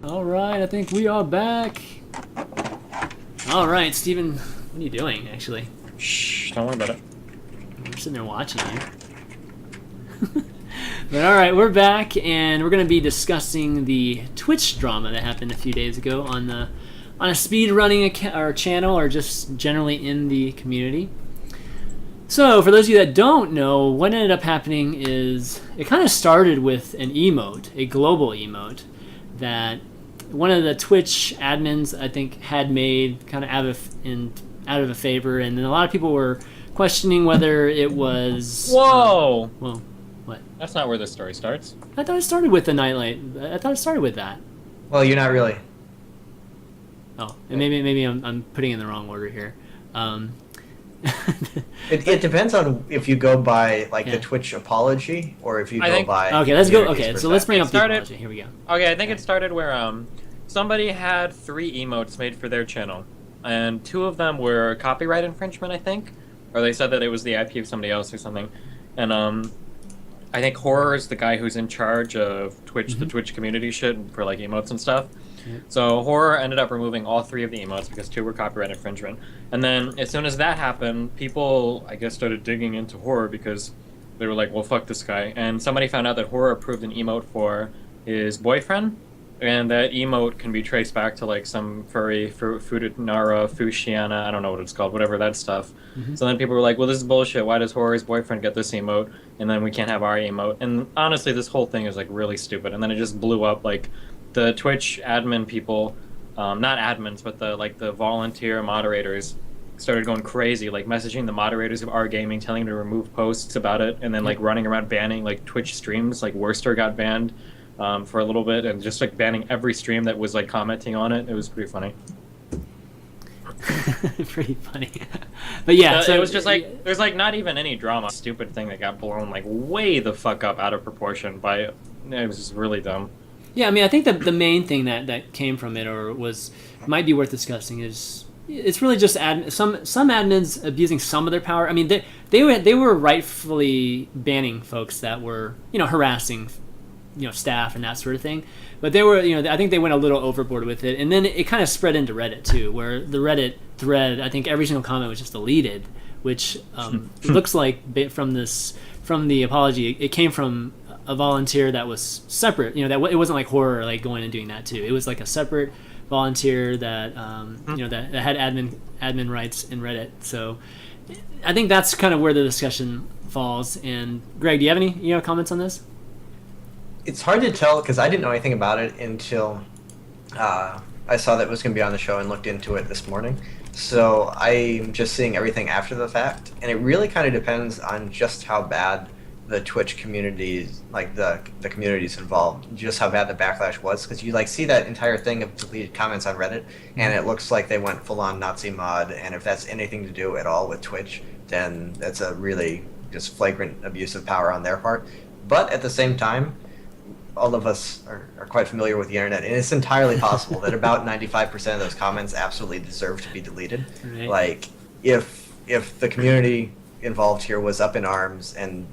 All right, I think we are back. All right, Steven, what are you doing, actually? Shh, don't worry about it. I'm sitting there watching you. But all right, we're back, and we're going to be discussing the Twitch drama that happened a few days ago on a speed running or channel, or just generally in the community. So, for those of you that don't know, what ended up happening is it kind of started with an emote, a global emote, that one of the Twitch admins, I think, had made kind of out of a favor, and then a lot of people were questioning whether it was. Whoa! Well, what? That's not where the story starts. I thought it started with the nightlight. I thought it started with that. Well, you're not really. Oh, and maybe I'm putting it in the wrong order here. It depends on if you go by like Yeah. the Twitch apology or if you I go think- by. Okay, let's go. community's Okay, so let's bring up the Started- apology. Here we go. Okay, I think it started where somebody had 3 emotes made for their channel, and 2 of them were copyright infringement, I think, or they said that it was the IP of somebody else or something. And I think Horror is the guy who's in charge of Twitch, the Twitch community shit for like emotes and stuff. Yeah. So Horror ended up removing all 3 of the emotes because 2 were copyright infringement. And then as soon as that happened, people, I guess, started digging into Horror because they were like, well, fuck this guy. And somebody found out that Horror approved an emote for his boyfriend, and that emote can be traced back to like some furry Fudanara, Fushiana, I don't know what it's called, whatever that stuff. So then people were like, well, this is bullshit. Why does Horror's boyfriend get this emote, and then we can't have our emote? And honestly, this whole thing is like really stupid. And then it just blew up. Like the Twitch admin people, not admins, but the volunteer moderators started going crazy, like messaging the moderators of our gaming, telling them to remove posts about it, and then like running around banning like Twitch streams. Like Worcester got banned for a little bit, and just like banning every stream that was like commenting on it. It was pretty funny. Pretty funny. But yeah, so it was just like there's like not even any drama. Stupid thing that got blown like way the fuck up out of proportion by it. It was just really dumb. Yeah, I mean, I think the main thing that came from it, or might be worth discussing, is it's really just some admins abusing some of their power. I mean, they were rightfully banning folks that were harassing staff and that sort of thing, but they were I think they went a little overboard with it, and then it kind of spread into Reddit too, where the Reddit thread, I think every single comment was just deleted, which looks like from the apology it came from a volunteer that was separate, that it wasn't like Horror like going and doing that too. It was like a separate volunteer that that had admin rights in Reddit. So I think that's kind of where the discussion falls. And Greg, do you have any comments on this? It's hard to tell because I didn't know anything about it until I saw that it was going to be on the show and looked into it this morning. So I'm just seeing everything after the fact, and it really kind of depends on just how bad the Twitch communities, like the communities involved, just how bad the backlash was. Because you like see that entire thing of deleted comments on Reddit, and it looks like they went full on Nazi mod. And if that's anything to do at all with Twitch, then that's a really just flagrant abuse of power on their part. But at the same time, all of us are quite familiar with the internet, and it's entirely possible that about 95% of those comments absolutely deserve to be deleted. Right. Like, if the community involved here was up in arms and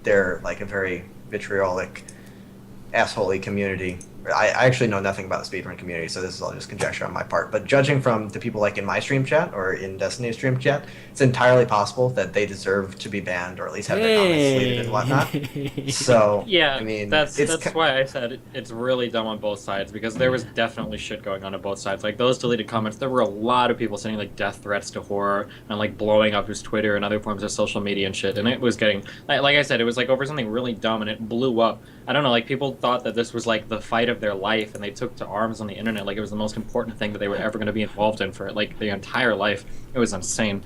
they're like a very vitriolic, assholey community. I actually know nothing about the speedrun community, so this is all just conjecture on my part. But judging from the people like in my stream chat or in Destiny's stream chat, it's entirely possible that they deserve to be banned or at least have their comments deleted and whatnot. So Yeah, I mean, that's it's why I said it's really dumb on both sides, because there was definitely shit going on both sides. Like those deleted comments, there were a lot of people sending like death threats to Horror and like blowing up his Twitter and other forms of social media and shit. And it was getting like I said, it was like over something really dumb, and it blew up. I don't know, like people thought that this was like the fight of their life, and they took to arms on the internet like it was the most important thing that they were ever going to be involved in for like their entire life. It was insane.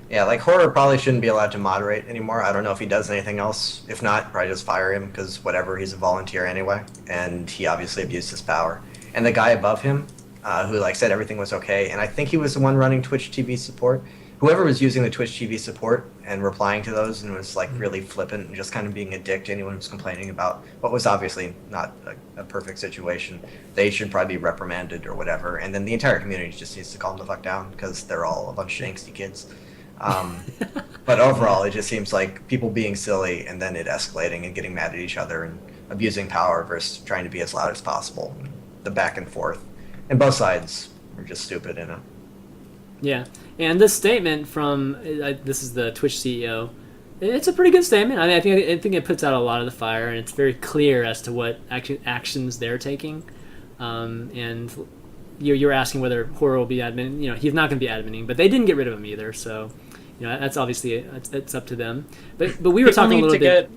Yeah, like Horror probably shouldn't be allowed to moderate anymore. I don't know if he does anything else. If not, probably just fire him because whatever, he's a volunteer anyway, and he obviously abused his power. And the guy above him, who like said everything was okay, and I think he was the one running Twitch TV support. Whoever was using the Twitch TV support and replying to those and was like really flippant and just kind of being a dick to anyone who was complaining about what was obviously not a perfect situation, they should probably be reprimanded or whatever. And then the entire community just needs to calm the fuck down because they're all a bunch of angsty kids. But overall, it just seems like people being silly and then it escalating and getting mad at each other and abusing power versus trying to be as loud as possible. the back and forth, and both sides were just stupid in it. Yeah, and this statement from this is the Twitch CEO. It's a pretty good statement. I mean, I think it puts out a lot of the fire, and it's very clear as to what actions they're taking. And you're asking whether Horror will be admin. You know, he's not going to be adminning, but they didn't get rid of him either. So, you know, that's obviously it's up to them. But we were talking a little bit.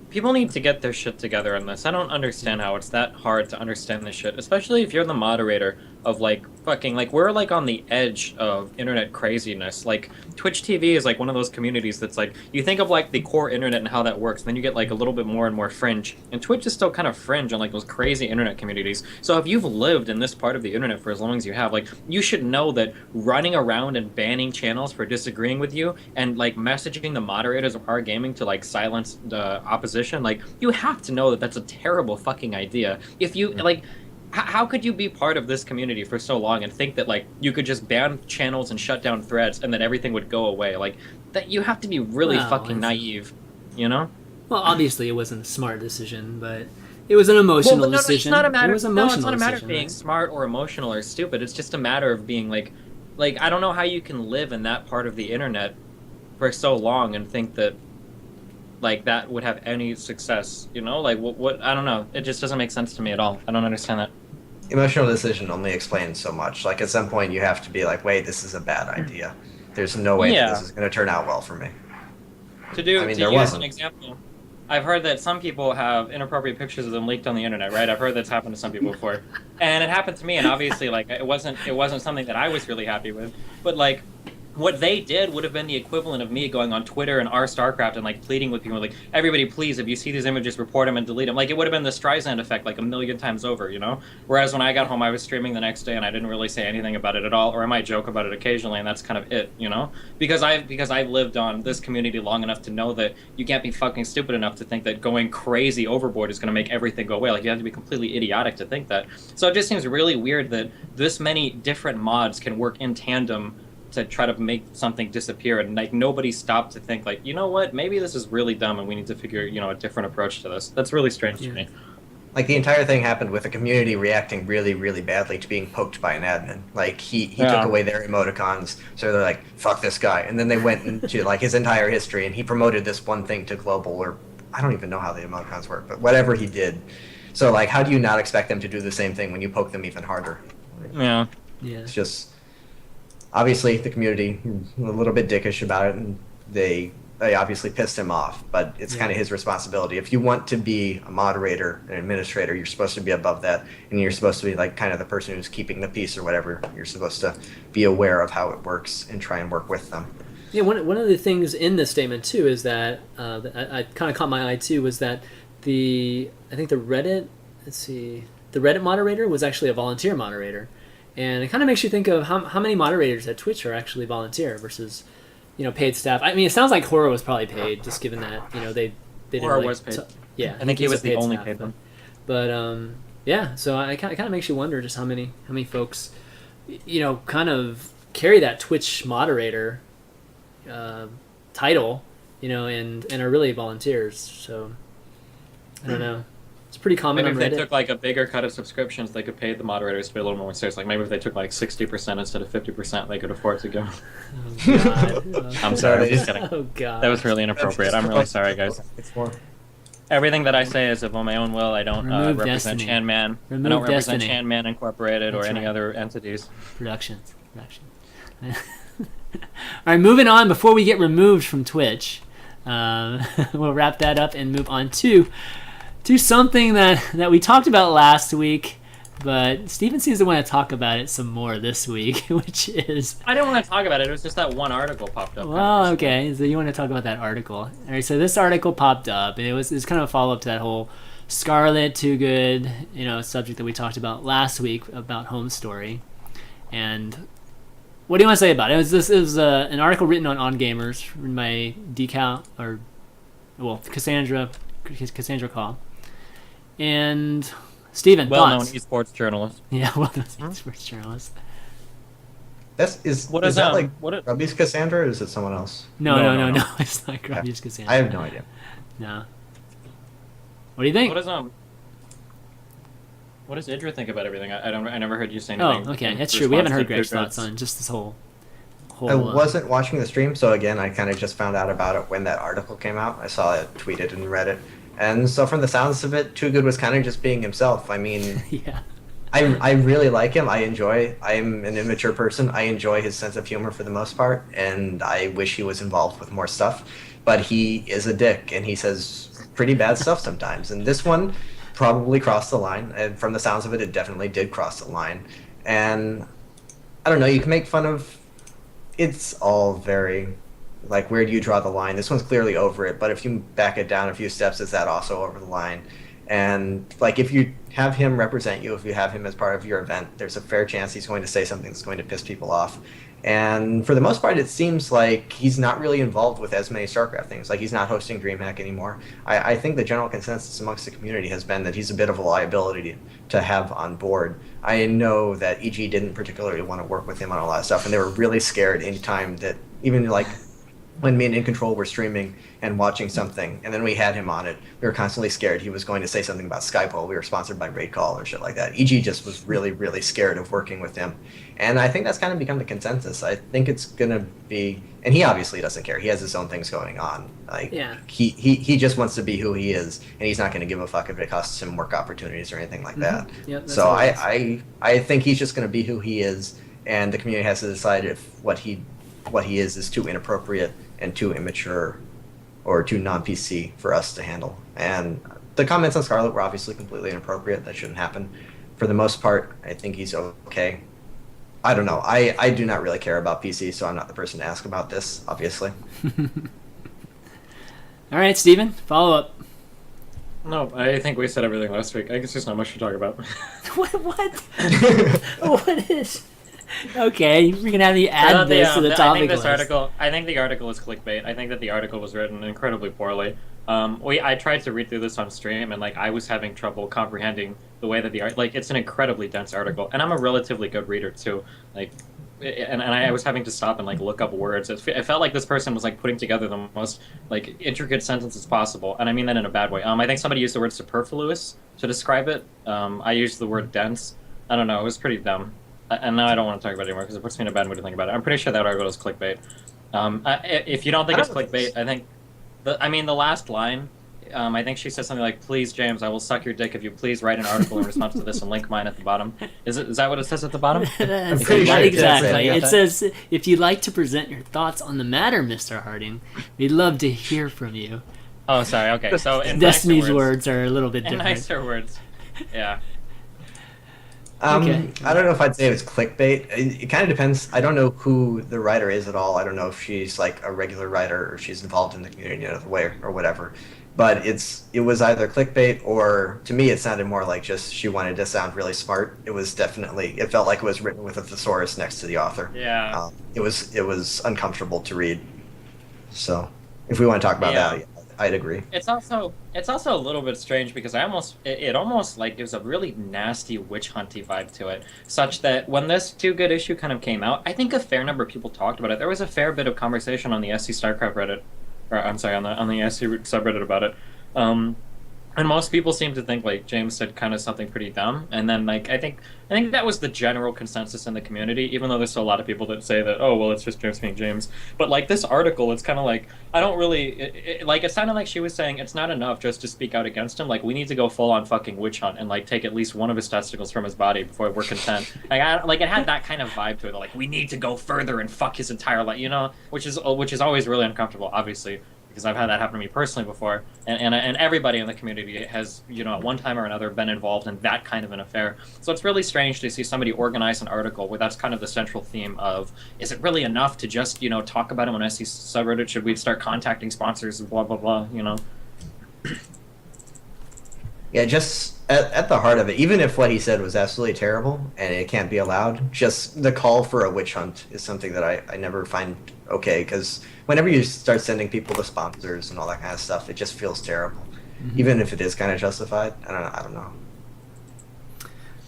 People need to get their shit together on this. I don't understand how it's that hard to understand this shit, especially if you're the moderator of, like, fucking, like, we're, like, on the edge of internet craziness. Like, Twitch TV is, like, one of those communities that's, like, you think of, like, the core internet and how that works, and then you get, like, a little bit more and more fringe. And Twitch is still kind of fringe on, like, those crazy internet communities. So if you've lived in this part of the internet for as long as you have, like, you should know that running around and banning channels for disagreeing with you and, like, messaging the moderators of our gaming to, like, silence the opposition, like, you have to know that that's a terrible fucking idea. If you, like... How could you be part of this community for so long and think that, like, you could just ban channels and shut down threads and then everything would go away? Like, that you have to be really fucking naive, you know? Well, obviously it wasn't a smart decision, but it was an emotional decision. It's not a matter, it's not a matter of being smart or emotional or stupid. It's just a matter of being, like, I don't know how you can live in that part of the internet for so long and think that, like, that would have any success, you know? Like, what I don't know. It just doesn't make sense to me at all. I don't understand that. Emotional decision only explains so much. Like, at some point you have to be like, wait, this is a bad idea. There's no way that this is going to turn out well for me. To use an example, I've heard that some people have inappropriate pictures of them leaked on the internet, right? I've heard that's happened to some people before. And it happened to me, and obviously, like, it wasn't something that I was really happy with. But, like, what they did would have been the equivalent of me going on Twitter and Starcraft and, like, pleading with people, like, everybody, please, if you see these images, report them and delete them. Like, it would have been the Streisand effect, like, 1,000,000 times over, you know? Whereas when I got home, I was streaming the next day and I didn't really say anything about it at all, or I might joke about it occasionally, and that's kind of it, you know? Because I've lived on this community long enough to know that you can't be fucking stupid enough to think that going crazy overboard is going to make everything go away. Like, you have to be completely idiotic to think that. So it just seems really weird that this many different mods can work in tandem to try to make something disappear, and, like, nobody stopped to think, like, you know what, maybe this is really dumb and we need to figure, you know, a different approach to this. That's really strange to me. Like, the entire thing happened with the community reacting really, really badly to being poked by an admin. Like, he took away their emoticons, so they're like, fuck this guy. And then they went into, like, his entire history, and he promoted this one thing to global, or I don't even know how the emoticons work, but whatever he did. So, like, how do you not expect them to do the same thing when you poke them even harder? Yeah. It's just... Obviously, the community a little bit dickish about it, and they obviously pissed him off. But it's kind of his responsibility. If you want to be a moderator, an administrator, you're supposed to be above that, and you're supposed to be, like, kind of the person who's keeping the peace or whatever. You're supposed to be aware of how it works and try and work with them. Yeah, one of the things in this statement too is that I kind of caught my eye too was that the Reddit moderator was actually a volunteer moderator. And it kind of makes you think of how many moderators at Twitch are actually volunteer versus, you know, paid staff. I mean, it sounds like Horror was probably paid, just given that, you know, they didn't. Horror was paid. Yeah, I think he was the only paid one. But yeah, so it kind of makes you wonder just how many folks, you know, kind of carry that Twitch moderator title, you know, and are really volunteers. So I don't know. It's pretty common maybe on if Reddit. they took, like, a bigger cut of subscriptions, they could pay the moderators to be a little more serious. Like, maybe if they took, like, 60% instead of 50%, they could afford to go. Oh, God. I'm sorry, I'm just kidding. Oh, God. That was really inappropriate. I'm really sorry, guys. Everything that I say is of my own will. I don't represent ChanMan. I don't represent ChanMan Incorporated or any other entities. Productions. All right, moving on. Before we get removed from Twitch, we'll wrap that up and move on to something that we talked about last week, but Steven seems to want to talk about it some more this week, which is... I didn't want to talk about it. It was just that one article popped up. Well, okay, so you want to talk about that article. All right, so this article popped up, and it was kind of a follow-up to that whole Scarlett, Too Good, you know, subject that we talked about last week about Holmes Story. And what do you want to say about it? It was an article written on Gamers, written by Cassandra Call. And Steven, well-known thoughts? esports journalist. Yeah, well-known esports journalist. Is that like Grubby's Cassandra, or is it someone else? No. It's not Grubby's Cassandra. I have no idea. No. What do you think? What is What does Idra think about everything? I never heard you say Oh, anything. okay, in that's true. We haven't heard response Greg's to thoughts Goodreads. on just this whole. I wasn't watching the stream, so again, I kind of just found out about it when that article came out. I saw it tweeted and read it. And so from the sounds of it, Too Good was kind of just being himself. I mean, Yeah. I really like him. I'm an immature person. I enjoy his sense of humor for the most part, and I wish he was involved with more stuff. But he is a dick, and he says pretty bad stuff sometimes. And this one probably crossed the line. And from the sounds of it, it definitely did cross the line. And I don't know, you can make fun of... It's all very... Like, where do you draw the line? This one's clearly over it, but if you back it down a few steps, is that also over the line? And, like, if you have him represent you, if you have him as part of your event, there's a fair chance he's going to say something that's going to piss people off. And for the most part, it seems like he's not really involved with as many StarCraft things. Like, he's not hosting DreamHack anymore. I think the general consensus amongst the community has been that he's a bit of a liability to have on board. I know that EG didn't particularly want to work with him on a lot of stuff, and they were really scared anytime that, even, like, when me and In Control were streaming and watching something, and then we had him on it, we were constantly scared he was going to say something about Skype while we were sponsored by Raid Call or shit like that. EG just was really, really scared of working with him. And I think that's kind of become the consensus. I think it's going to be... And he obviously doesn't care. He has his own things going on. Like, Yeah. He just wants to be who he is, and he's not going to give a fuck if it costs him work opportunities or anything like that. Yep, that's so how it is. I think he's just going to be who he is, and the community has to decide if what he is too inappropriate and too immature or too non-PC for us to handle. And the comments on Scarlett were obviously completely inappropriate. That shouldn't happen. For the most part, I think he's okay. I don't know. I do not really care about PC, so I'm not the person to ask about this, obviously. All right, Steven, follow up. No, I think we said everything last week. I guess there's not much to talk about. What? What is... Okay, we're gonna have you add this to the topic list. I think the article is clickbait. I think that the article was written incredibly poorly. I tried to read through this on stream, and like I was having trouble comprehending the way that it's an incredibly dense article, and I'm a relatively good reader too. Like, and I was having to stop and like look up words. It felt like this person was like putting together the most like intricate sentences possible, and I mean that in a bad way. I think somebody used the word superfluous to describe it. I used the word dense. I don't know. It was pretty dumb. And now I don't want to talk about it anymore because it puts me in a bad mood to think about it. I'm pretty sure that article is clickbait. If you don't think it's clickbait, I think... the last line, I think she says something like, "Please, James, I will suck your dick if you please write an article in response to this and link mine at the bottom." Is that what it says at the bottom? That's pretty sure exactly. it It says, if you'd like to present your thoughts on the matter, Mr. Harding, we'd love to hear from you. Oh, sorry. Okay, so in Destiny's nicer words are a little bit In different. nicer words. Yeah. Okay. I don't know if I'd say it was clickbait. It kind of depends. I don't know who the writer is at all. I don't know if she's like a regular writer or she's involved in the community in another way or whatever. But it was either clickbait or, to me, it sounded more like just she wanted to sound really smart. It felt like it was written with a thesaurus next to the author. Yeah. It was uncomfortable to read. So if we want to talk about that, I'd agree. It's also a little bit strange because it almost like gives a really nasty witch hunty vibe to it, such that when this Too Good issue kind of came out, I think a fair number of people talked about it. There was a fair bit of conversation on the SC Starcraft Reddit, or I'm sorry, on the SC subreddit about it. And most people seem to think like James said kind of something pretty dumb, and then like I think that was the general consensus in the community, even though there's still a lot of people that say that, oh well, it's just James being James. But like this article, it's kind of like I don't really it sounded like she was saying it's not enough just to speak out against him. Like we need to go full on fucking witch hunt and like take at least one of his testicles from his body before we're content. Like it had that kind of vibe to it. Like we need to go further and fuck his entire life, which is always really uncomfortable, obviously. Because I've had that happen to me personally before, and everybody in the community has, at one time or another been involved in that kind of an affair. So it's really strange to see somebody organize an article where that's kind of the central theme of, is it really enough to just, talk about him on SC subreddit? Should we start contacting sponsors and blah, blah, blah, Yeah, just at the heart of it, even if what he said was absolutely terrible and it can't be allowed, just the call for a witch hunt is something that I never find okay, because whenever you start sending people to sponsors and all that kind of stuff, it just feels terrible. Mm-hmm. Even if it is kind of justified. I don't know.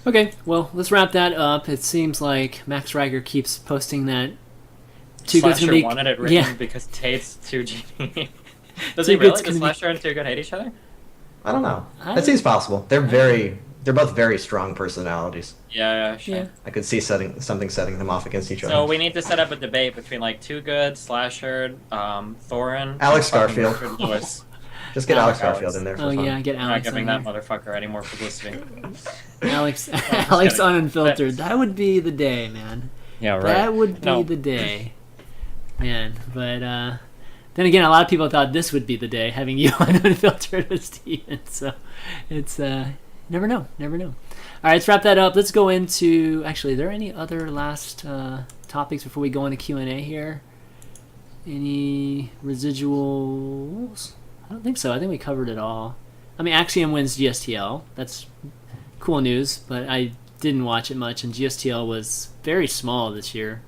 Okay, well, let's wrap that up. It seems like Max Riker keeps posting that Too Good's gonna be... wanted it written because Tate's too genie. Does Too he really? Good's Does gonna Slasher and Too Good hate each other? I don't know. That seems possible. They're very, they're both very strong personalities. Yeah, sure. Yeah. I could see setting them off against each other. So we need to set up a debate between like Too Good, Slasherd, Thorin, Alex and fucking Garfield. Richard Lewis. Just get Alex. Alex Garfield in there for Oh fun. yeah, get I'm not Alex. giving on that there. motherfucker any more publicity. Alex, just Alex kidding. on Unfiltered. That would be the day, man. Yeah, right. That would be the day, man. But then again, a lot of people thought this would be the day, having you on Unfiltered with Steven. So it's never know. All right, let's wrap that up. Let's go into. Actually, are there any other last topics before we go into Q&A here? Any residuals? I don't think so. I think we covered it all. I mean, Axiom wins GSTL. That's cool news, but I didn't watch it much, and GSTL was very small this year.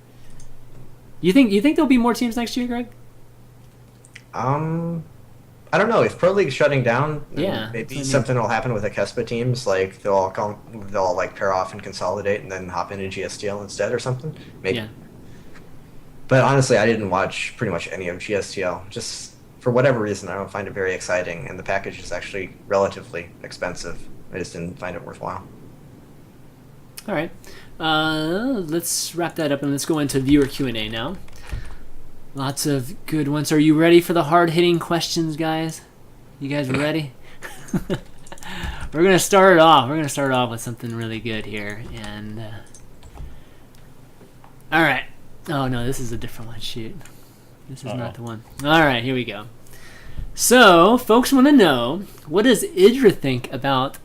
You think there'll be more teams next year, Greg? I don't know if Pro League's shutting down. Yeah, maybe something will happen with the Kespa teams. Like they'll all like pair off and consolidate, and then hop into GSTL instead or something. Maybe. Yeah. But honestly, I didn't watch pretty much any of GSTL. Just for whatever reason, I don't find it very exciting, and the package is actually relatively expensive. I just didn't find it worthwhile. All right. Let's wrap that up and let's go into viewer Q&A now. Lots of good ones. Are you ready for the hard-hitting questions, guys? You guys ready? We're gonna start it off. We're gonna start off with something really good here, and all right. Oh no, this is a different one. Shoot, this is not the one. All right, here we go. So, folks want to know, what does Idra think about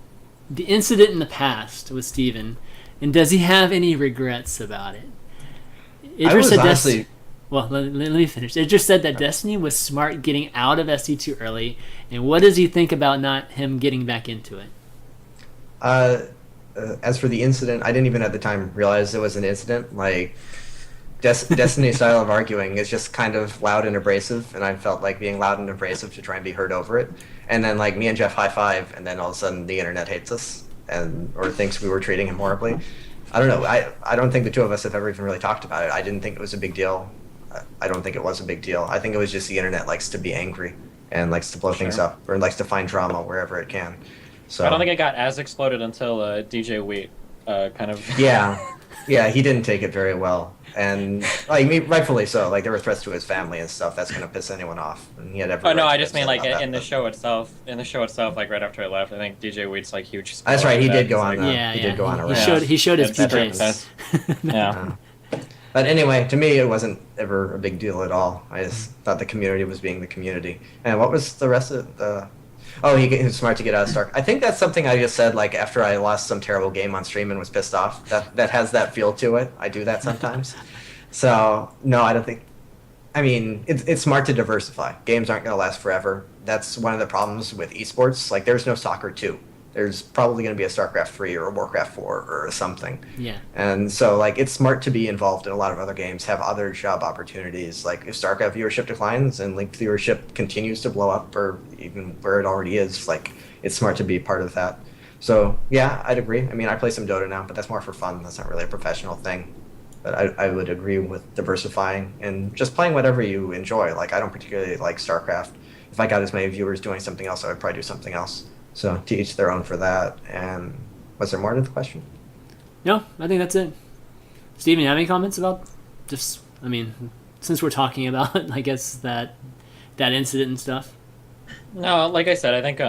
the incident in the past with Steven, and does he have any regrets about it? Idra said honestly... Well, let me finish. It just said that Destiny was smart getting out of SC too early, and what does he think about not him getting back into it? As for the incident, I didn't even at the time realize it was an incident. Like, Destiny's style of arguing is just kind of loud and abrasive, and I felt like being loud and abrasive to try and be heard over it. And then, like, me and Jeff high-five, and then all of a sudden the internet hates us, or thinks we were treating him horribly. I don't know. I don't think the two of us have ever even really talked about it. I didn't think it was a big deal. I don't think it was a big deal. I think it was just the internet likes to be angry and likes to blow things up, or likes to find drama wherever it can. So I don't think it got as exploded until DJ Wheat kind of... Yeah, he didn't take it very well. And rightfully so. Like, there were threats to his family and stuff. That's going to piss anyone off. And he had every Oh no, right I to just be mean upset like about in that, the show itself. In the show itself, like right after I left, I think DJ Wheat's like huge. That's right. He did go on. He did go on a he rant. showed his That's PJs. Yeah. But anyway, to me, it wasn't ever a big deal at all. I just thought the community was being the community. And what was the rest of the... Oh, he was smart to get out of Stark. I think that's something I just said, like, after I lost some terrible game on stream and was pissed off. That has that feel to it. I do that sometimes. So, no, I don't think... I mean, it's smart to diversify. Games aren't going to last forever. That's one of the problems with esports. Like, there's no Soccer 2. There's probably going to be a Starcraft 3 or a Warcraft 4 or something. Yeah. And so, like, it's smart to be involved in a lot of other games, have other job opportunities. Like, if Starcraft viewership declines and Link viewership continues to blow up, or even where it already is, like, it's smart to be part of that. So, yeah, I'd agree. I mean, I play some Dota now, but that's more for fun. That's not really a professional thing. But I would agree with diversifying and just playing whatever you enjoy. Like, I don't particularly like Starcraft. If I got as many viewers doing something else, I would probably do something else. So, to each their own for that. And was there more to the question? No, I think that's it. Steven, you have any comments about just, I mean, since we're talking about, I guess, that incident and stuff? No, like I said, I think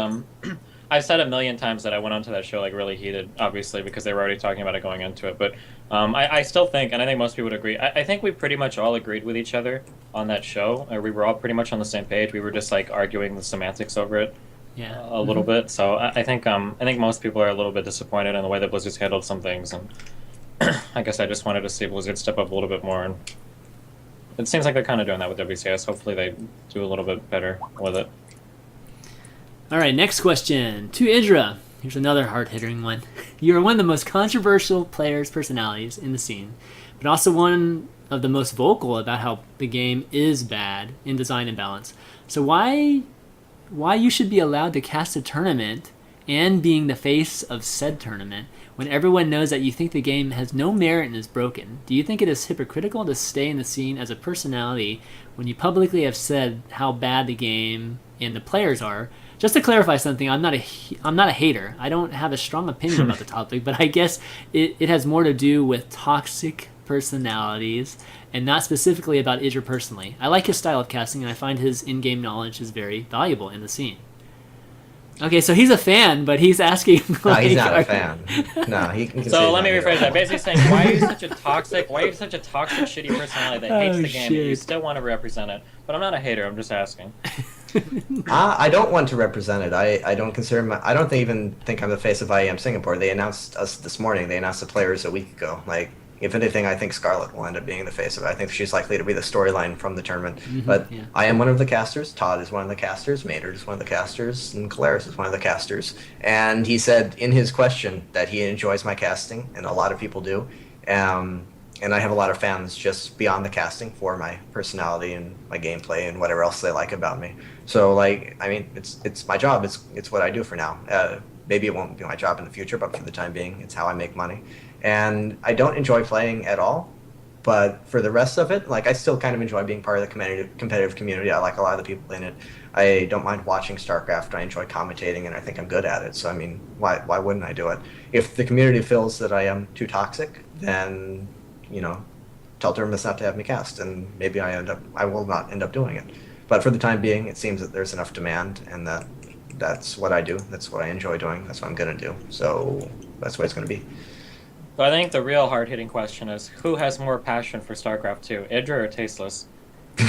I've said a million times that I went onto that show like really heated, obviously, because they were already talking about it going into it. But I still think, and I think most people would agree, I think we pretty much all agreed with each other on that show. We were all pretty much on the same page. We were just like arguing the semantics over it. Yeah. A little bit. So I think most people are a little bit disappointed in the way that Blizzard's handled some things, and I guess I just wanted to see Blizzard step up a little bit more. And it seems like they're kind of doing that with WCS. Hopefully they do a little bit better with it. All right, next question to Idra. Here's another hard-hitting one. You are one of the most controversial personalities in the scene, but also one of the most vocal about how the game is bad in design and balance. So why you should be allowed to cast a tournament and being the face of said tournament when everyone knows that you think the game has no merit and is broken? Do you think it is hypocritical to stay in the scene as a personality when you publicly have said how bad the game and the players are, just to clarify something, I'm not a hater. I don't have a strong opinion about the topic, but I guess it has more to do with toxic personalities and not specifically about Idra personally. I like his style of casting, and I find his in-game knowledge is very valuable in the scene. Okay, so he's a fan, but he's asking. No, he's not a fan. No, he can say So let me he's not rephrase that. Basically saying, why are you such a toxic, shitty personality that hates the game, and you still want to represent it? But I'm not a hater. I'm just asking. I don't want to represent it. I don't consider I don't even think I'm the face of IEM Singapore. They announced us this morning. They announced the players a week ago. Like, if anything, I think Scarlett will end up being the face of it. I think she's likely to be the storyline from the tournament. But yeah. I am one of the casters. Todd is one of the casters. Maynard is one of the casters. And Calaris is one of the casters. And he said in his question that he enjoys my casting, and a lot of people do. And I have a lot of fans just beyond the casting for my personality and my gameplay and whatever else they like about me. So, like, I mean, it's my job. It's what I do for now. Maybe it won't be my job in the future, but for the time being, it's how I make money. And I don't enjoy playing at all, but for the rest of it, like, I still kind of enjoy being part of the competitive community. I like a lot of the people in it. I don't mind watching Starcraft. I enjoy commentating, and I think I'm good at it. So, I mean, why wouldn't I do it? If the community feels that I am too toxic, then, you know, tell tournaments not to have me cast, and maybe I will not end up doing it. But for the time being, it seems that there's enough demand, and that's what I do. That's what I enjoy doing. That's what I'm going to do. So that's what it's going to be. So I think the real hard-hitting question is, who has more passion for StarCraft 2, Idra or Tasteless? I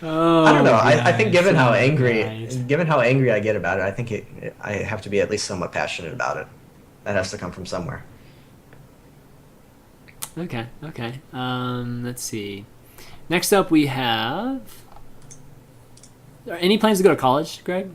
don't know. I think given how angry I get about it, I think I have to be at least somewhat passionate about it. That has to come from somewhere. Okay. Let's see. Next up, we have. Any plans to go to college, Greg?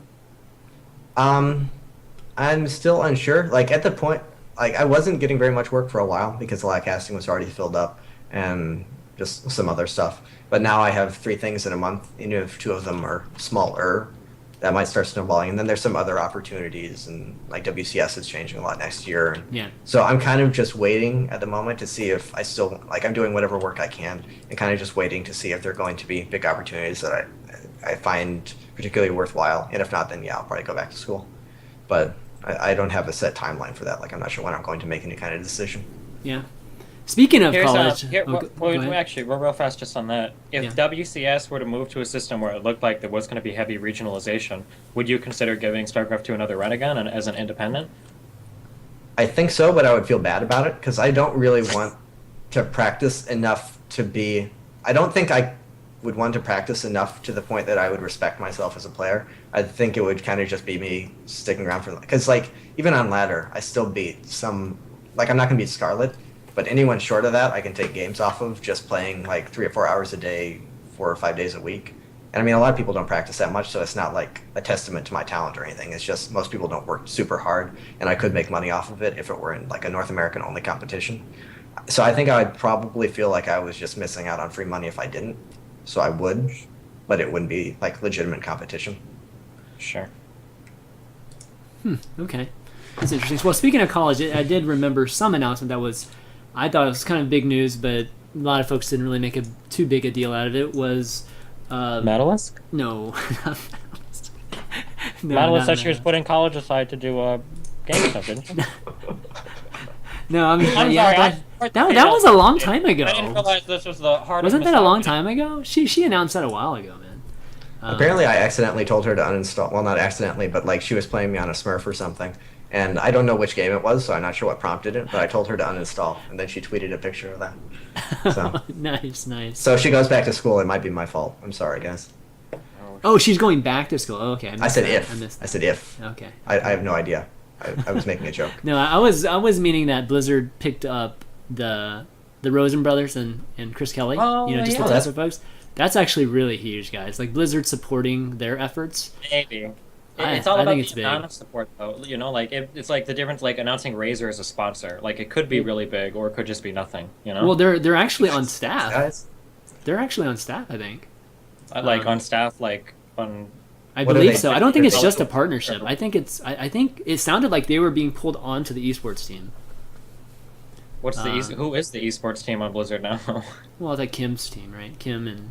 I'm still unsure. Like, at the point, like, I wasn't getting very much work for a while because a lot of casting was already filled up and just some other stuff. But now I have 3 things in a month, even if 2 of them are smaller. That might start snowballing. And then there's some other opportunities, and like WCS is changing a lot next year. And yeah. So I'm kind of just waiting at the moment to see if I still, like, I'm doing whatever work I can and kind of just waiting to see if there are going to be big opportunities that I find particularly worthwhile. And if not, then yeah, I'll probably go back to school. But I don't have a set timeline for that. Like, I'm not sure when I'm going to make any kind of decision. Yeah. Speaking of college... Actually, real fast just on that. If WCS were to move to a system where it looked like there was going to be heavy regionalization, would you consider giving StarCraft 2 another run again as an independent? I think so, but I would feel bad about it because I don't really want to practice enough to be... I don't think I would want to practice enough to the point that I would respect myself as a player. I think it would kind of just be me sticking around for... Because, like, even on ladder, I still beat some... Like, I'm not going to beat Scarlett, but anyone short of that, I can take games off of just playing, like, 3 or 4 hours a day, 4 or 5 days a week. And, I mean, a lot of people don't practice that much, so it's not, like, a testament to my talent or anything. It's just most people don't work super hard, and I could make money off of it if it were in, like, a North American-only competition. So I think I would probably feel like I was just missing out on free money if I didn't. So I would, but it wouldn't be, like, legitimate competition. Sure. Okay. That's interesting. Well, speaking of college, I did remember some announcement that was, I thought it was kind of big news, but a lot of folks didn't really make too big a deal out of it, was... Madalisk? No. Madalisk said she was putting college aside to do game stuff, didn't she? No, I mean, I'm that was a long time ago. I didn't realize this was the hardest. Wasn't that a long time ago? She announced that a while ago, man. Apparently, I accidentally told her to uninstall. Well, not accidentally, but like she was playing me on a Smurf or something, and I don't know which game it was, so I'm not sure what prompted it. But I told her to uninstall, and then she tweeted a picture of that. So nice. So if she goes back to school, it might be my fault. I'm sorry, guys. Oh, she's going back to school. Oh, okay. I said if. I said if. Okay. I have no idea. I was making a joke. No, I was meaning that Blizzard picked up the Rossum Brothers and Chris Kelly. Oh, Just the Tesla folks. That's actually really huge, guys. Like, Blizzard supporting their efforts. Maybe. It's all about the amount of support, though. You know, like, it's like the difference, like, announcing Razer as a sponsor. Like, it could be really big, or it could just be nothing, you know? Well, they're actually on staff. Guys? They're actually on staff, I think. Like, on staff, like, on... I believe so. I don't think it's just a partnership. I think it sounded like they were being pulled onto the esports team. What's who is the esports team on Blizzard now? Well, it's like Kim's team, right? Kim and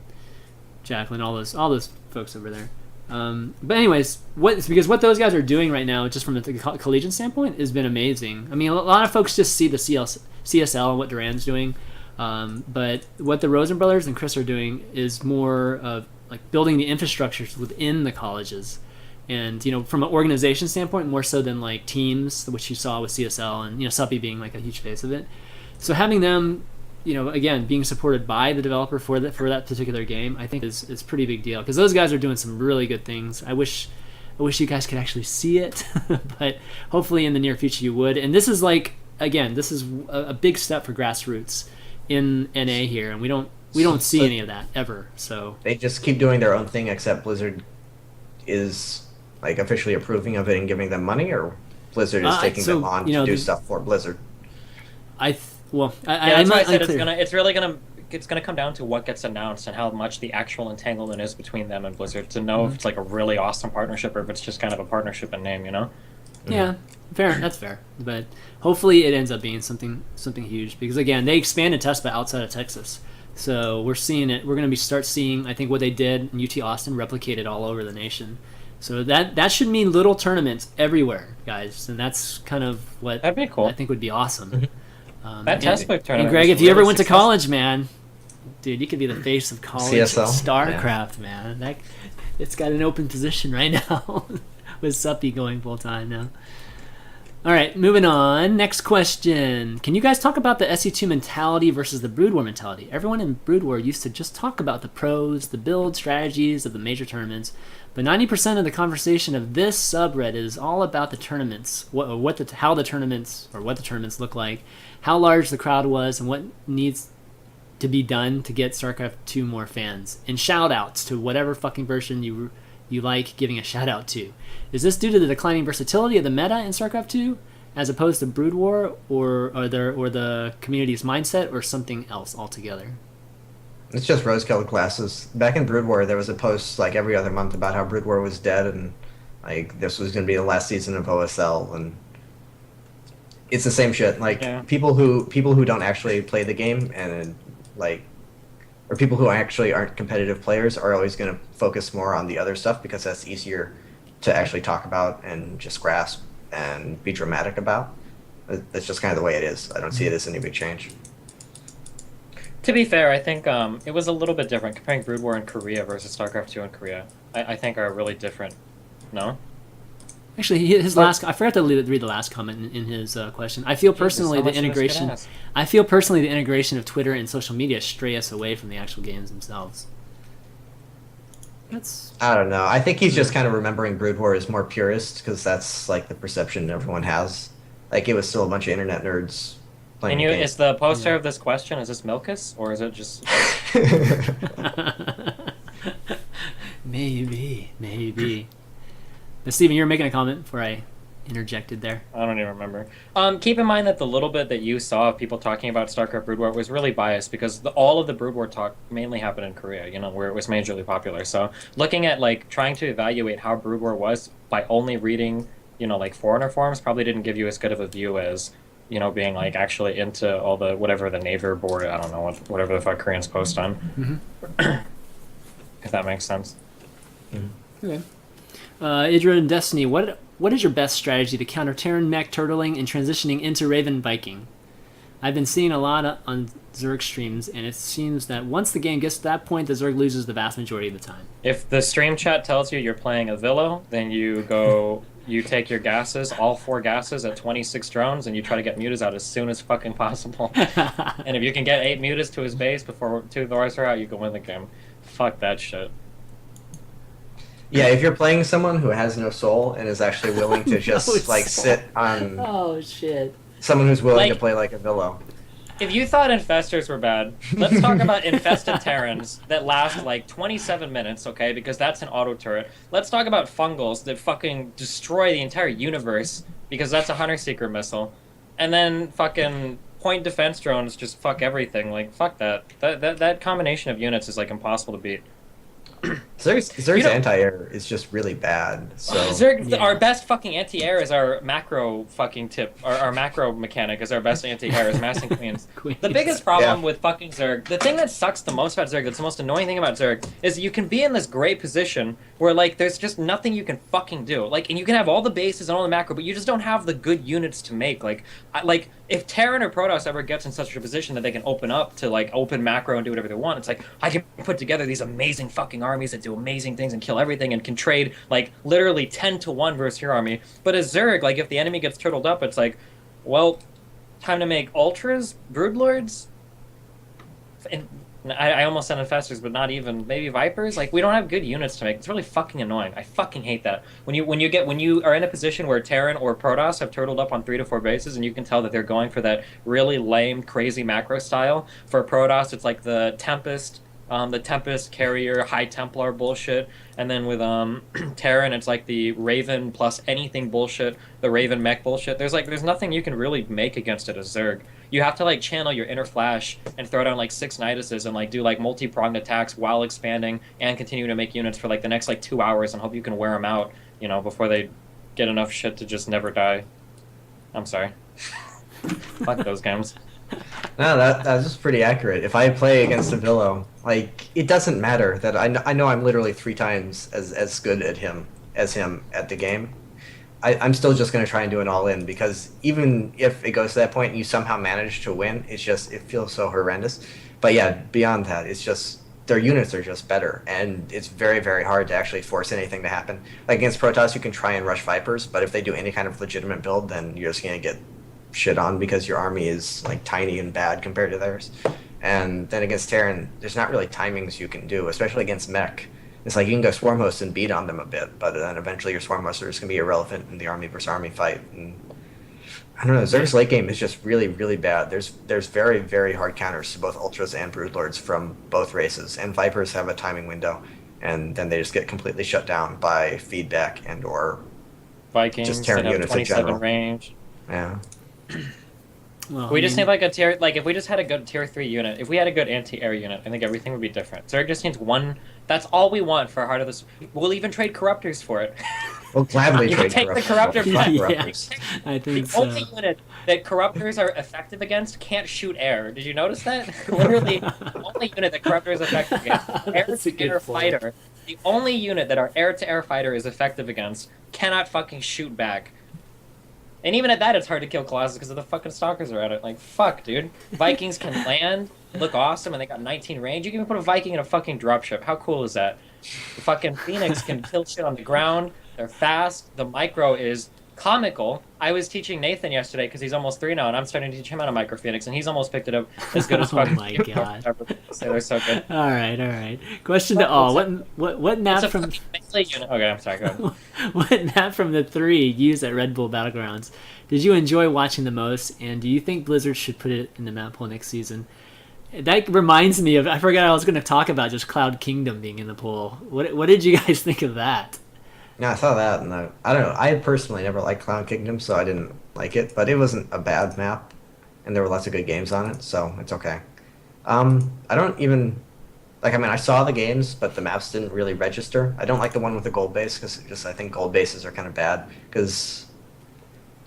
Jacqueline, all those folks over there. But anyways, because what those guys are doing right now, just from the collegiate standpoint, has been amazing. I mean, a lot of folks just see the CSL and what Duran's doing, but what the Rossum Brothers and Chris are doing is more of like building the infrastructures within the colleges, and from an organization standpoint, more so than like teams, which you saw with CSL and Suppy being like a huge face of it. So having them, again, being supported by the developer for that particular game, I think is a pretty big deal, because those guys are doing some really good things. I wish you guys could actually see it, but hopefully in the near future you would. And this is this is a big step for grassroots in NA here, and we don't see any of that ever. So they just keep doing their own thing, except Blizzard is like officially approving of it and giving them money, or Blizzard is taking them on to do stuff for Blizzard. That's why I said it's gonna come down to what gets announced and how much the actual entanglement is between them and Blizzard to know if it's like a really awesome partnership or if it's just kind of a partnership in name, Yeah, fair. That's fair. But hopefully it ends up being something huge, because again, they expanded TESPA outside of Texas, so we're seeing it. We're gonna start seeing, I think, what they did in UT Austin replicated all over the nation. So that should mean little tournaments everywhere, guys, and that's kind of what that'd be cool. I think would be awesome. That TESPA tournament. And Greg, if you ever went to college, man, dude, you could be the face of college CSL? Starcraft, man. It's got an open position right now with Suppy going full time now. All right, moving on. Next question. Can you guys talk about the SE2 mentality versus the Brood War mentality? Everyone in Brood War used to just talk about the pros, the build strategies of the major tournaments, but 90% of the conversation of this subreddit is all about the tournaments, what the tournaments look like, how large the crowd was, and what needs to be done to get StarCraft 2 more fans, and shout-outs to whatever fucking version you like giving a shout-out to. Is this due to the declining versatility of the meta in StarCraft 2, as opposed to Brood War, or the community's mindset, or something else altogether? It's just rose-colored glasses. Back in Brood War, there was a post like every other month about how Brood War was dead, and like this was going to be the last season of OSL, and it's the same shit. Like people who don't actually play the game and or people who actually aren't competitive players are always going to focus more on the other stuff, because that's easier to actually talk about and just grasp and be dramatic about. That's just kind of the way it is. I don't see it as any big change. To be fair, I think it was a little bit different. Comparing Brood War in Korea versus StarCraft 2 in Korea, I think are really different. No? Actually, his last. I forgot to read the last comment in his question. I feel personally the integration. I feel personally the integration of Twitter and social media stray us away from the actual games themselves. I don't know. I think he's just kind of remembering Brood War as more purist, because that's like the perception everyone has. Like it was still a bunch of internet nerds playing. Is the poster of this question, is this Milkus, or is it just? Maybe. But Steven, you were making a comment before I interjected there. I don't even remember. Keep in mind that the little bit that you saw of people talking about StarCraft Brood War was really biased, because all of the Brood War talk mainly happened in Korea, where it was majorly popular. So looking at trying to evaluate how Brood War was by only reading, foreigner forums probably didn't give you as good of a view as, being actually into all the whatever the Naver board, I don't know, whatever the fuck Koreans post on. Mm-hmm. If that makes sense. Mm-hmm. Okay. Idra and Destiny, what is your best strategy to counter Terran mech turtling and transitioning into Raven Viking? I've been seeing a lot on Zerg streams, and it seems that once the game gets to that point, the Zerg loses the vast majority of the time. If the stream chat tells you you're playing a Villo, then you go, you take your gases, all 4 gases at 26 drones, and you try to get mutas out as soon as fucking possible. And if you can get 8 mutas to his base before 2 Thors are out, you can win the game. Fuck that shit. Yeah, if you're playing someone who has no soul and is actually willing to just sit on. Oh shit! Someone who's willing to play like a Villo. If you thought infestors were bad, let's talk about infested Terrans that last 27 minutes, okay? Because that's an auto turret. Let's talk about fungals that fucking destroy the entire universe, because that's a hunter seeker missile, and then fucking point defense drones just fuck everything. Fuck that. That combination of units is impossible to beat. Zerg's anti-air is just really bad. So Zerg, our best fucking anti-air is our macro fucking tip. Our macro mechanic is our best anti-air is massing queens. The biggest problem with fucking Zerg, the thing that sucks the most about Zerg, that's the most annoying thing about Zerg, is you can be in this great position where like there's just nothing you can fucking do. Like, and you can have all the bases and all the macro, but you just don't have the good units to make. Like if Terran or Protoss ever gets in such a position that they can open up to like open macro and do whatever they want, it's like I can put together these amazing fucking armies that do amazing things and kill everything and can trade like literally 10-1 versus your army. But as Zerg, like if the enemy gets turtled up, it's like, well, time to make ultras, broodlords, and I almost said infestors, but not even, maybe vipers. Like we don't have good units to make. It's really fucking annoying. I fucking hate that. When you are in a position where Terran or Protoss have turtled up on 3 to 4 bases, and you can tell that they're going for that really lame, crazy macro style. For Protoss, it's like the Tempest carrier, High Templar bullshit, and then with Terran, it's like the Raven plus anything bullshit, the Raven mech bullshit. There's nothing you can really make against it as Zerg. You have to like channel your inner flash and throw down like 6 Niduses and like do like multi-pronged attacks while expanding and continue to make units for like the next like 2 hours and hope you can wear them out, you know, before they get enough shit to just never die. I'm sorry. Fuck those games. No, that's just pretty accurate. If I play against a Villo, like it doesn't matter that I know I'm literally 3 times as good at him as him at the game. I'm still just going to try and do an all-in because even if it goes to that point and you somehow manage to win, it feels so horrendous. But yeah, beyond that, it's just their units are just better, and it's very, very hard to actually force anything to happen. Like against Protoss, you can try and rush Vipers, but if they do any kind of legitimate build, then you're just going to get shit on because your army is like tiny and bad compared to theirs. And then against Terran, there's not really timings you can do, especially against mech. It's like you can go swarm host and beat on them a bit, but then eventually your swarm host is going to be irrelevant in the army versus army fight. And I don't know, Zerg's late game is just really, really bad. There's very, very hard counters to both ultras and broodlords from both races, and vipers have a timing window, and then they just get completely shut down by feedback and or Vikings just Terran that have units in 27 general. range. Yeah. Well, We just need like a tier, like if we just had a good tier 3 unit, if we had a good anti-air unit, I think everything would be different. Zerg just needs one. That's all we want for Heart of the. We'll even trade corruptors for it. We'll gladly You trade can take the corruptors. corruptor Fuck back. corruptors. I think The so. only unit that corruptors are effective against can't shoot air. Did you notice that? Literally, the only unit that corruptor is effective against, That's a good air-to-air point. fighter. The only unit that our air-to-air fighter is effective against cannot fucking shoot back. And even at that, it's hard to kill Colossus because of the fucking stalkers are at it. Like, fuck, dude. Vikings can land, look awesome, and they got 19 range. You can even put a Viking in a fucking dropship. How cool is that? The fucking Phoenix can kill shit on the ground. They're fast. The micro is comical. I was teaching Nathan yesterday because he's almost 3 now, and I'm starting to teach him how to micro Phoenix, and he's almost picked it up as good as Oh fucking. my God. They're so good. All right. Question to all: what It's map a from fucking melee unit. Okay, I'm sorry. Go ahead. what map from the 3 used at Redbull Battlegrounds did you enjoy watching the most, and do you think Blizzard should put it in the map pool next season? That reminds me of, I forgot I was going to talk about just Cloud Kingdom being in the pool. What did you guys think of that? Yeah, I saw that, and I don't know. I personally never liked Cloud Kingdom, so I didn't like it. But it wasn't a bad map, and there were lots of good games on it, so it's okay. I don't even like. I mean, I saw the games, but the maps didn't really register. I don't like the one with the gold base because I think gold bases are kind of bad. Because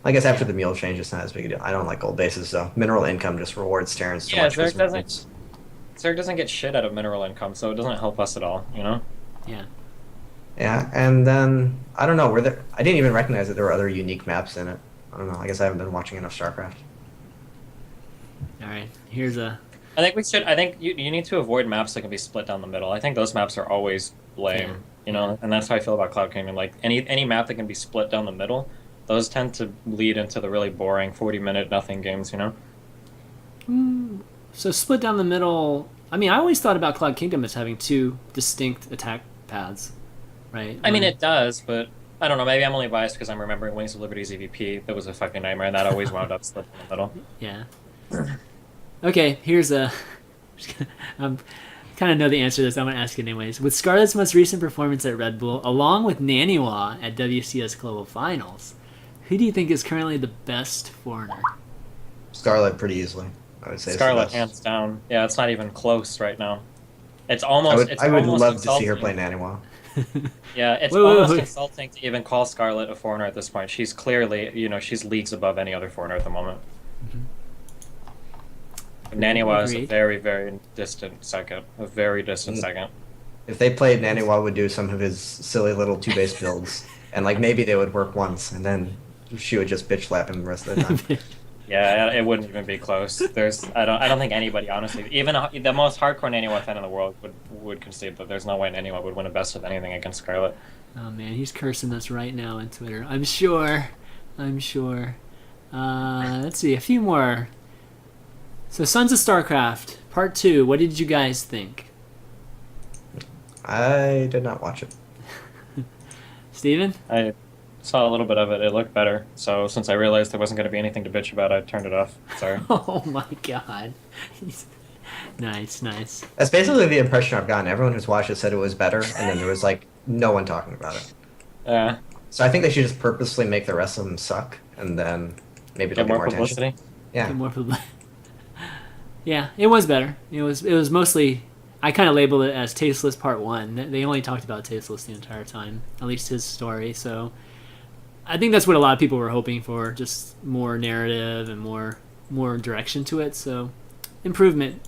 I guess after the mule change, it's not as big a deal. I don't like gold bases, though. Mineral income just rewards Terrans so Yeah, much. Zerg doesn't get shit out of mineral income, so it doesn't help us at all, you know? Yeah. Yeah, and then I don't know. I didn't even recognize that there were other unique maps in it. I don't know. I guess I haven't been watching enough Starcraft. All right. Here's a. I think you need to avoid maps that can be split down the middle. I think those maps are always lame, Yeah. you know? And that's how I feel about Cloud Kingdom. Like, any map that can be split down the middle, those tend to lead into the really boring 40-minute nothing games, you know? So split down the middle. I mean, I always thought about Cloud Kingdom as having 2 distinct attack paths, right? I mean, it does, but I don't know. Maybe I'm only biased because I'm remembering Wings of Liberty's EVP. That was a fucking nightmare, and that always wound up split in the middle. Yeah. Okay, here's a. I'm kind of know the answer to this. I'm going to ask it anyways. With Scarlett's most recent performance at Red Bull, along with Naniwa at WCS Global Finals, who do you think is currently the best foreigner? Scarlett pretty easily. I would say Scarlett, it's the best. hands down. Yeah, it's not even close right now. It's almost I would almost love to see her insulting. play Naniwa. Yeah, it's Wait, wait, almost wait. insulting to even call Scarlett a foreigner at this point. She's clearly, she's leagues above any other foreigner at the moment. Naniwa is a Agreed. very, very distant second. A very distant second. If they played, Naniwa would do some of his silly little two base builds, and like maybe they would work once, and then she would just bitch slap him the rest of the time. Yeah, it wouldn't even be close. I don't think anybody, honestly, even the most hardcore Naniwa fan in the world would concede that there's no way Naniwa would win a best of anything against Scarlett. Oh man, he's cursing us right now on Twitter. I'm sure. I'm sure. Let's see, a few more. So, Sons of Starcraft, Part 2. What did you guys think? I did not watch it. Steven? I saw a little bit of it. It looked better. So since I realized there wasn't going to be anything to bitch about, I turned it off. Sorry. Oh my god. Nice, nice. That's basically the impression I've gotten. Everyone who's watched it said it was better, and then there was like no one talking about it. Yeah. So I think they should just purposely make the rest of them suck, and then maybe they'll Get get more more attention. publicity. Yeah. Get more publicity. Yeah, it was better. It was mostly. I kind of labeled it as tasteless part 1. They only talked about tasteless the entire time, at least his story. So I think that's what a lot of people were hoping for, just more narrative and more direction to it. So improvement.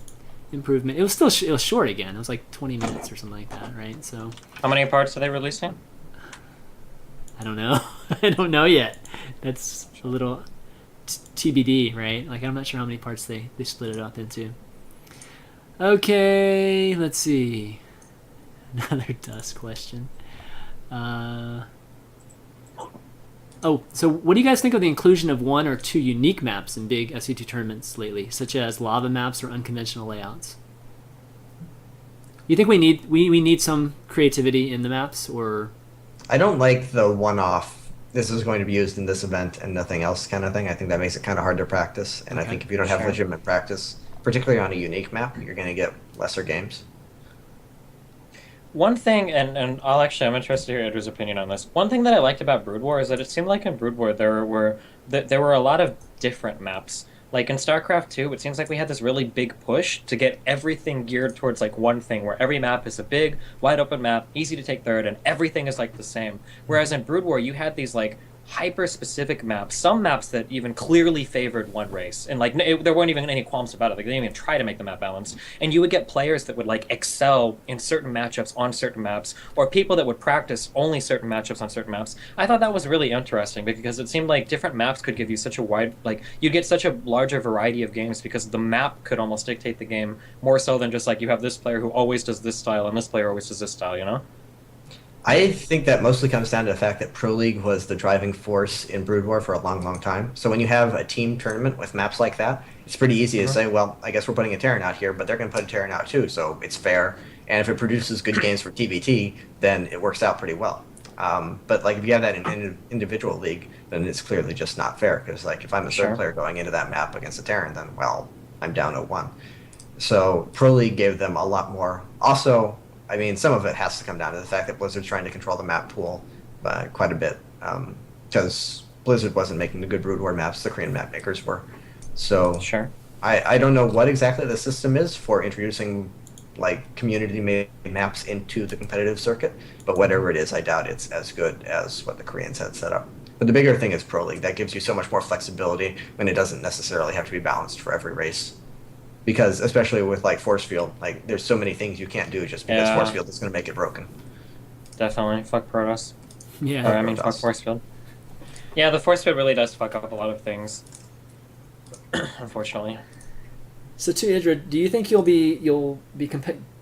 It was still it was short again. It was like 20 minutes or something like that, right? So How many parts are they releasing? I don't know. I don't know yet. That's a little TBD, right? Like I'm not sure how many parts they split it up into. Okay, let's see. Another dust question. So what do you guys think of the inclusion of 1 or 2 unique maps in big SC2 tournaments lately, such as lava maps or unconventional layouts? You think we need some creativity in the maps, or? I don't like the one-off, this is going to be used in this event and nothing else kind of thing. I think that makes it kind of hard to practice, and I Okay, think if you don't have sure. legitimate practice, particularly on a unique map, you're going to get lesser games. One thing, and I'm interested to hear Idra's opinion on this. One thing that I liked about Brood War is that it seemed like in Brood War there were a lot of different maps. Like in StarCraft 2, it seems like we had this really big push to get everything geared towards like one thing, where every map is a big, wide open map, easy to take third, and everything is like the same. Whereas in Brood War, you had these like hyper-specific maps, some maps that even clearly favored one race, and like there weren't even any qualms about it. Like they didn't even try to make the map balanced, and you would get players that would like excel in certain matchups on certain maps, or people that would practice only certain matchups on certain maps. I thought that was really interesting because it seemed like different maps could give you such a wide, like you'd get such a larger variety of games because the map could almost dictate the game more so than just like you have this player who always does this style and this player always does this style, you know? I think that mostly comes down to the fact that Pro League was the driving force in Brood War for a long, long time. So when you have a team tournament with maps like that, it's pretty easy to say, well, I guess we're putting a Terran out here, but they're going to put a Terran out too, so it's fair. And if it produces good games for TBT, then it works out pretty well. But like if you have that in an individual league, then it's clearly just not fair. Because like if I'm a third Sure. player going into that map against a Terran, then well, I'm down 0-1. So Pro League gave them a lot more. Also, I mean, some of it has to come down to the fact that Blizzard's trying to control the map pool quite a bit, because Blizzard wasn't making the good Brood War maps, the Korean map makers were. So Sure. I don't know what exactly the system is for introducing like community-made maps into the competitive circuit, but whatever it is, I doubt it's as good as what the Koreans had set up. But the bigger thing is Pro League. That gives you so much more flexibility when it doesn't necessarily have to be balanced for every race. Because especially with like force field, like there's so many things you can't do just because Yeah. force field is going to make it broken. Definitely. Fuck Protoss. Yeah. Or I mean, fuck Protoss. force field. Yeah, the force field really does fuck up a lot of things. Unfortunately. So, to Idra, do you think you'll be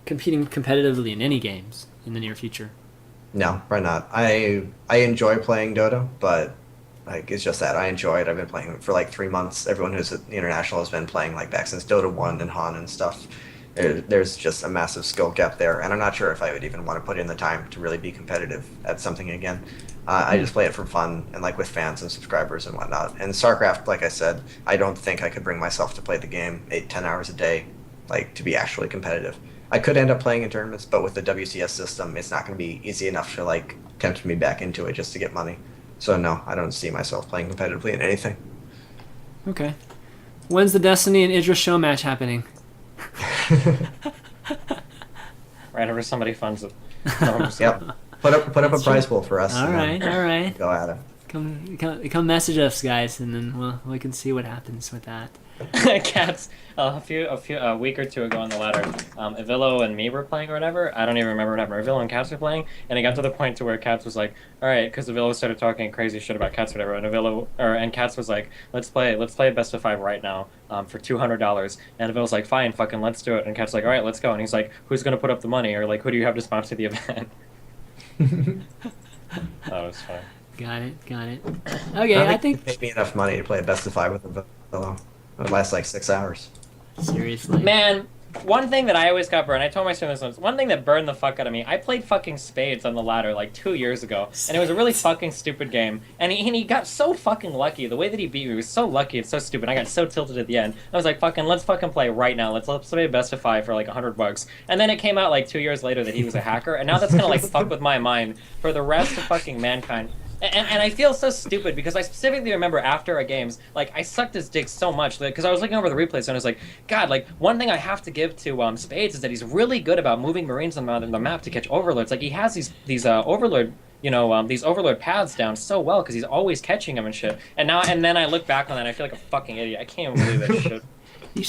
competing competitively in any games in the near future? No, probably not. I enjoy playing Dota, but like it's just that I enjoy it. I've been playing for like 3 months. Everyone who's at the international has been playing like back since Dota 1 and Han and stuff. There's just a massive skill gap there, and I'm not sure if I would even want to put in the time to really be competitive at something again. I just play it for fun and like with fans and subscribers and whatnot. And StarCraft, like I said, I don't think I could bring myself to play the game 8-10 hours a day, like to be actually competitive. I could end up playing in tournaments, but with the WCS system, it's not going to be easy enough to like tempt me back into it just to get money. So no, I don't see myself playing competitively in anything. Okay. When's the Destiny and Idra show match happening? whenever somebody funds it. 100%. Yep. Put up a That's prize true. pool for us. All and then right. Go at it. Come message us, guys, and then we can see what happens with that. Cats. A week or two ago on the ladder, Avillo and me were playing or whatever. I don't even remember what happened. Avillo and Cats were playing, and it got to the point to where Cats was like, "All right," because Avillo started talking crazy shit about Cats or whatever, and Cats was like, "Let's play a best of 5 right now, for $200." And Avillo's like, "Fine, fucking let's do it." And Cats like, "All right, let's go." And he's like, "Who's gonna put up the money?" Or like, "Who do you have to sponsor the event?" That was fun. Got it. Okay, I think they paid me enough money to play a best of 5 with a fellow. It would last like 6 hours. seriously. Man, one thing that I always got burned, I told my students once, one thing that burned the fuck out of me, I played fucking Spades on the ladder like 2 years ago, and it was a really fucking stupid game, and he got so fucking lucky. The way that he beat me was so lucky, it's so stupid. I got so tilted at the end. I was like, let's fucking play right now. Let's play a best of 5 for like $100. And then it came out like 2 years later that he was a hacker, and now that's gonna like fuck with my mind for the rest of fucking mankind. And I feel so stupid because I specifically remember after our games, like, I sucked his dick so much because I was looking over the replays and I was like, God, like, one thing I have to give to Spades is that he's really good about moving Marines on the map to catch Overlords. Like, he has these Overlord, these Overlord paths down so well because he's always catching them and shit. And then I look back on that and I feel like a fucking idiot. I can't even believe that shit. He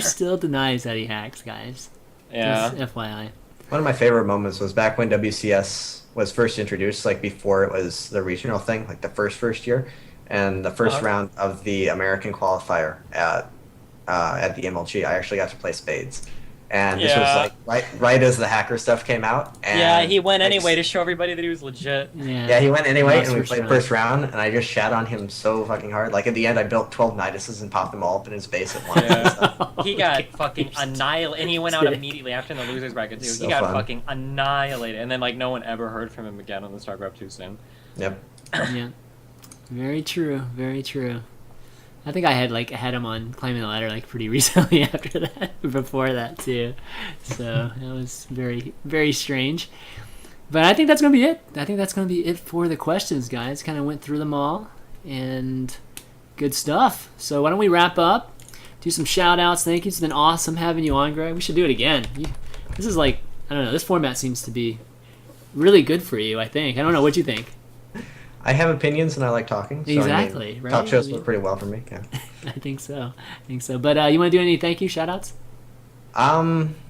still denies that he hacks, guys. Yeah. Just FYI. One of my favorite moments was back when WCS was first introduced, like before it was the regional thing, like the first year, and the first round of the American qualifier at the MLG, I actually got to play Spades, and this was like right as the hacker stuff came out. And yeah, he went anyway to show everybody that he was legit. Yeah, he went anyway, and we played round. first round, and I just shat on him so fucking hard. Like at the end, I built 12 Niduses and popped them all up in his face at once. Yeah. He got fucking annihilated, and he went out immediately after the losers bracket too. So he got fun. fucking annihilated, and then like no one ever heard from him again on the Starcraft 2 scene. Yep. Yeah. Very true. I think I had him on climbing the ladder like pretty recently after that, before that too. So that was very, very strange. But I think that's going to be it. I think that's going to be it for the questions, guys. Kind of went through them all, and good stuff. So why don't we wrap up, do some shout outs. Thank you. It's been awesome having you on, Greg. We should do it again. This is like, I don't know, this format seems to be really good for you, I think. I don't know, what'd you think? I have opinions and I like talking. So Exactly, right? Talk shows work pretty well for me. Yeah. I think so. But you want to do any thank you shout outs?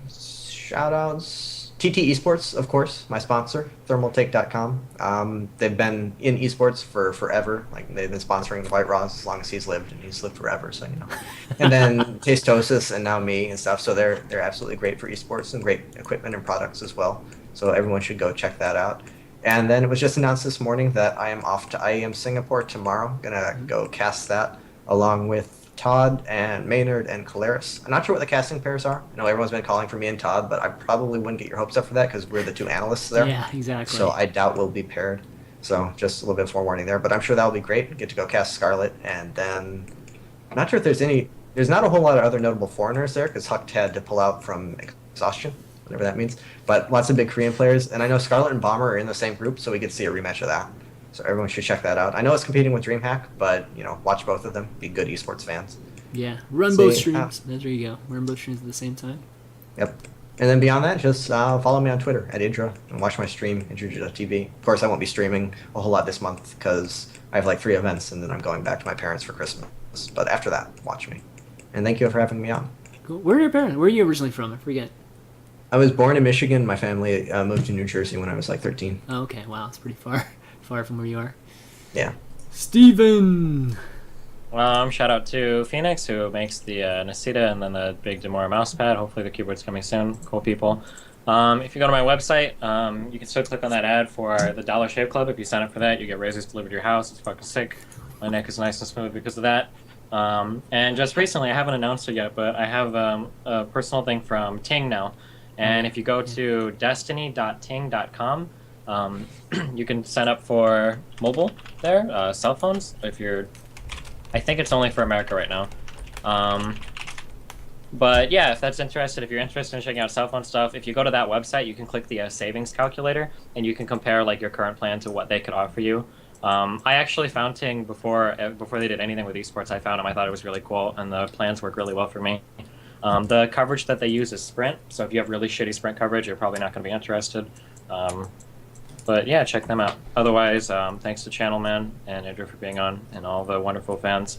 Shout outs. TT Esports, of course, my sponsor, thermaltake.com. They've been in esports for forever. Like they've been sponsoring White Ross as long as he's lived, and he's lived forever. So And then Tastosis and now me and stuff. So they're absolutely great for esports and great equipment and products as well. So everyone should go check that out. And then it was just announced this morning that I am off to IEM Singapore tomorrow. Gonna go cast that along with Todd and Maynard and Caleris. I'm not sure what the casting pairs are. I know everyone's been calling for me and Todd, but I probably wouldn't get your hopes up for that because we're the 2 analysts there. Yeah, exactly. So I doubt we'll be paired. So just a little bit of forewarning there. But I'm sure that'll be great. Get to go cast Scarlett. And then I'm not sure if there's not a whole lot of other notable foreigners there because Huck had to pull out from Exhaustion, whatever that means. But lots of big Korean players. And I know Scarlett and Bomber are in the same group, so we get to see a rematch of that. So everyone should check that out. I know it's competing with DreamHack, but watch both of them. Be good esports fans. Yeah, run both streams. There you go. Run both streams at the same time. Yep. And then beyond that, just follow me on Twitter at Idra and watch my stream, Idra.tv. Of course, I won't be streaming a whole lot this month because I have like 3 events and then I'm going back to my parents for Christmas. But after that, watch me. And thank you for having me on. Cool. Where are your parents? Where are you originally from? I forget. I was born in Michigan. My family moved to New Jersey when I was like 13. Oh, okay. Wow, it's pretty far from where you are. Yeah. Steven! Shout out to Phoenix, who makes the Nasita and then the big Demora mousepad. Hopefully the keyboard's coming soon. Cool people. If you go to my website, you can still click on that ad for the Dollar Shave Club. If you sign up for that, you get razors delivered to your house. It's fucking sick. My neck is nice and smooth because of that. And just recently, I haven't announced it yet, but I have a personal thing from Ting now. And if you go to destiny.ting.com, you can sign up for mobile there, cell phones. I think it's only for America right now. But yeah, if that's interested, if you're interested in checking out cell phone stuff, if you go to that website, you can click the savings calculator, and you can compare like your current plan to what they could offer you. I actually found Ting before they did anything with esports. I found them. I thought it was really cool, and the plans work really well for me. The coverage that they use is Sprint, so if you have really shitty Sprint coverage, you're probably not going to be interested. But yeah, check them out. Otherwise, thanks to ChanManV and Idra for being on, and all the wonderful fans.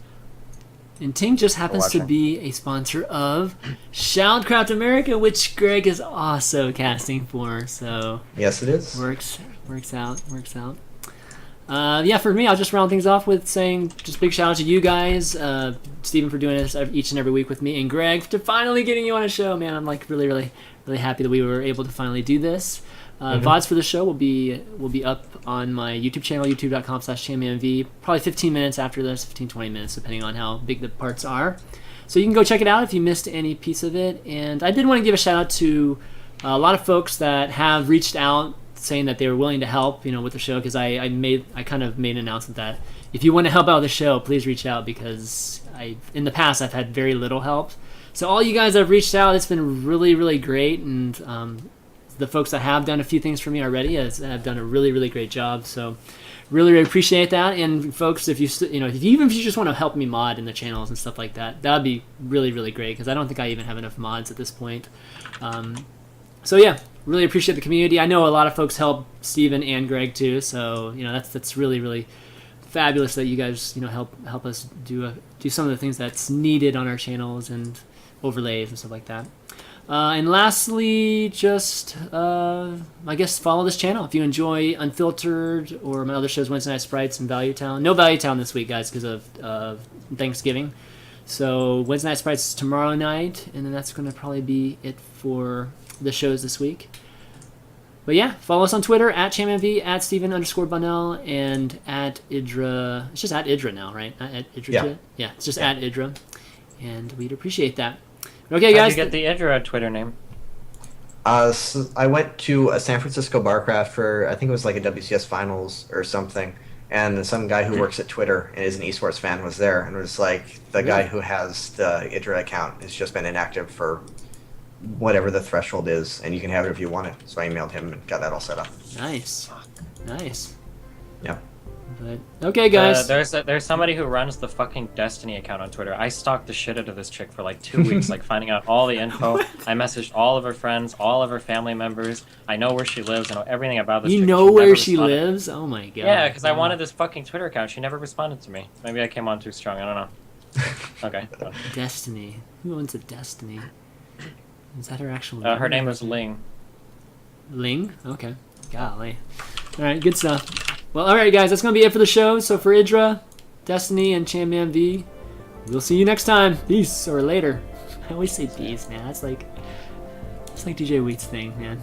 And Ting just happens to be a sponsor of Shoutcraft America, which Greg is also casting for. So yes, it is. Works out. Yeah, for me, I'll just round things off with saying just big shout out to you guys, Stephen for doing this each and every week with me, and Greg for finally getting you on a show. Man, I'm like really happy that we were able to finally do this. VODs for the show will be up on my YouTube channel, youtube.com/ChanManV, probably 15 minutes after this, 15-20 minutes, depending on how big the parts are. So you can go check it out if you missed any piece of it. And I did want to give a shout out to a lot of folks that have reached out saying that they were willing to help, with the show, because I kind of made an announcement that if you want to help out with the show, please reach out, because in the past I've had very little help. So all you guys that have reached out, it's been really great, and the folks that have done a few things for me already have done a really great job. So really appreciate that. And folks, if you even if you just want to help me mod in the channels and stuff like that, that'd be really great, because I don't think I even have enough mods at this point. So yeah, really appreciate the community. I know a lot of folks help Steven and Greg too, so that's really fabulous that you guys help us do some of the things that's needed on our channels and overlays and stuff like that. And lastly, just I guess follow this channel if you enjoy Unfiltered or my other shows, Wednesday Night Sprites and Value Town. No Value Town this week, guys, because of Thanksgiving. So Wednesday Night Sprites is tomorrow night, and then that's going to probably be it for the shows this week. But yeah, follow us on Twitter at ChanManV, at Steven_Bunnell, and at Idra. It's just at Idra now, right? Not at Idra. Yeah, it's just at Idra, and we'd appreciate that. Okay, guys. How'd you get the Idra Twitter name? So I went to a San Francisco Barcraft for, I think it was like a WCS finals or something, and some guy who works at Twitter and is an esports fan was there, and it was like the guy who has the Idra account has just been inactive for whatever the threshold is, and you can have it if you want it. So I emailed him and got that all set up. Nice. Yeah. But okay, guys. There's somebody who runs the fucking Destiny account on Twitter. I stalked the shit out of this chick for like 2 weeks, like finding out all the info. I messaged all of her friends, all of her family members. I know where she lives. I know everything about this chick. You know where she lives? Oh my god. Yeah, because I wanted this fucking Twitter account. She never responded to me. Maybe I came on too strong. I don't know. Okay. Destiny. Who owns a Destiny? Is that her actual name? Her name is Ling. Ling? Okay. Golly. Alright, good stuff. Well, alright guys, that's going to be it for the show. So for Idra, Destiny, and ChanManV, we'll see you next time. Peace, or later. I always say peace, man. That's like DJ Wheat's thing, man.